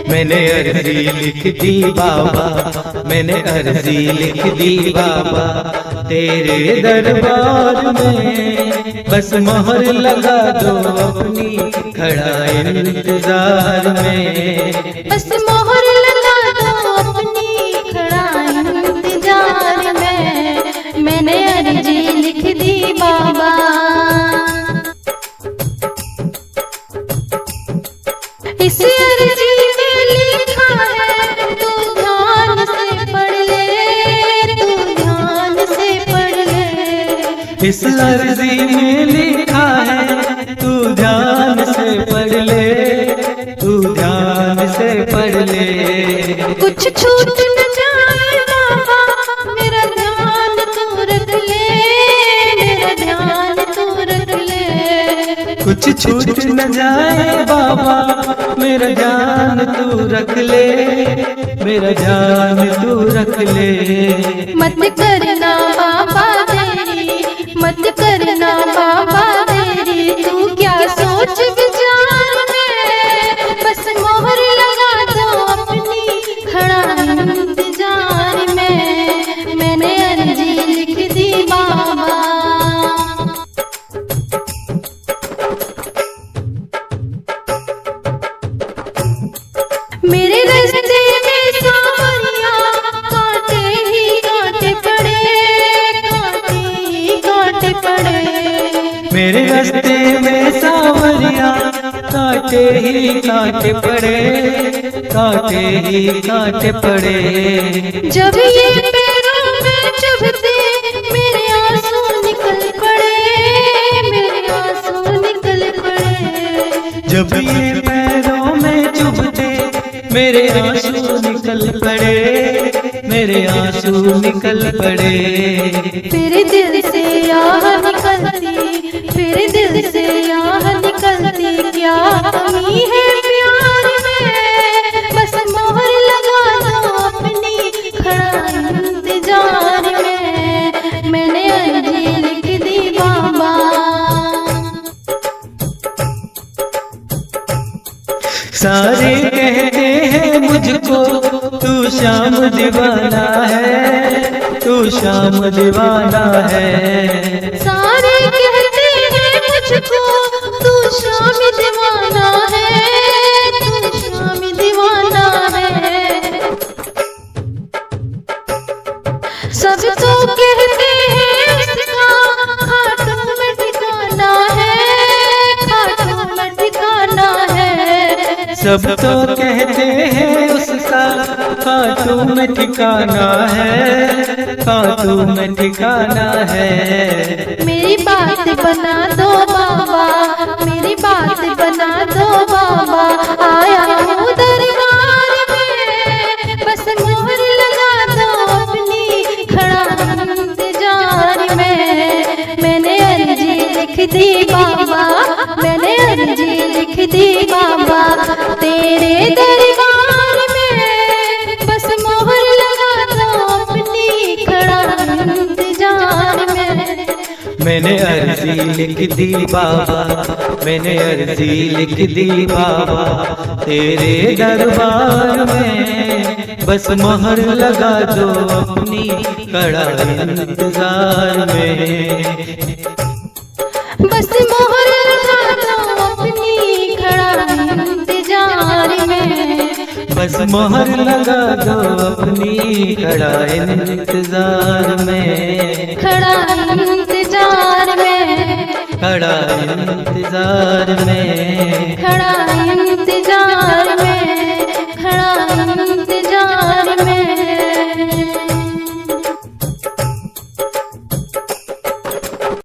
मैंने अर्जी लिख दी बाबा, मैंने अर्जी लिख दी बाबा तेरे दरबार में। बस मोहर लगा दो अपनी, खड़ा इंतजार में। बस मोहर लगा दो अपनी, खड़ा इंतजार में। मैंने अर्जी लिख दी बाबा। इस अर्जी में लिखा है तू ध्यान से पढ़ ले, तू ध्यान से पढ़ ले। इस अर्जी में लिखा है तू ध्यान से पढ़ ले, तू ध्यान से पढ़ ले। कुछ छूट न जाए बाबा, मेरा ध्यान तू रख ले, मेरा ध्यान तू रख ले। कुछ छूट न जाए बाबा, मेरा ध्यान तू रख ले, मेरा ध्यान तू रख ले। मत करना बाबा तेरी, मत करना बाबा तेरी, तू क्या सोच विचार में। बस मोहर लगा दो अपनी, खड़ा इंतजार में। मैंने अर्जी लिख दी बाबा। मेरे रास्ते में सांवरिया कांटे ही कांटे पड़े, कांटे ही कांटे पड़े। मेरे रास्ते में सांवरिया कांटे ही कांटे पड़े, कांटे ही कांटे पड़े। जब ये पैरों में चुभते मेरे आंसू निकल पड़े, मेरे आंसू निकल पड़े। जब ये पैरों में चुभते मेरे आंसू निकल पड़े, मेरे आंसू निकल पड़े। फिर दिल से आह निकलती, फिर दिल से आह निकलती, क्या कमी है प्यार में। बस मोहर लगा दो अपनी, खड़ा इंतजार में। मैंने अर्जी लिख दी बाबा। सारे कहते हैं मुझको तू श्याम दीवाना है, तू श्याम दीवाना है। सारे कहते हैं मुझको तू श्याम दीवाना है, तू श्याम दीवाना है। सब तो कहते हैं उसका खाटों में ठिकाना है, खाटों में ठिकाना है। सब तो कहते हैं उसका खाटू में ठिकाना है, खाटू में ठिकाना है। मेरी बात बना दो बाबा, मेरी बात बना दो बाबा। आया हूँ दरबार में, बस मोहर लगा दो अपनी, खड़ा इंतजार में। मैंने अर्जी लिख दी बाबा, मैंने अर्जी लिख दी बाबा तेरे दरबार में। बस मोहर लगा दो अपनी, खड़ा इंतजार में। मैंने अर्जी लिख दी बाबा, मैंने अर्जी लिख दी बाबा तेरे दरबार में। बस मोहर लगा दो अपनी, खड़ा इंतजार में। बस मोहर लगा दो अपनी, खड़ा इंतजार में। बस मोहर लगा दो अपनी, खड़ा इंतजार में। खड़ा इंतजार में, खड़ा इंतजार में।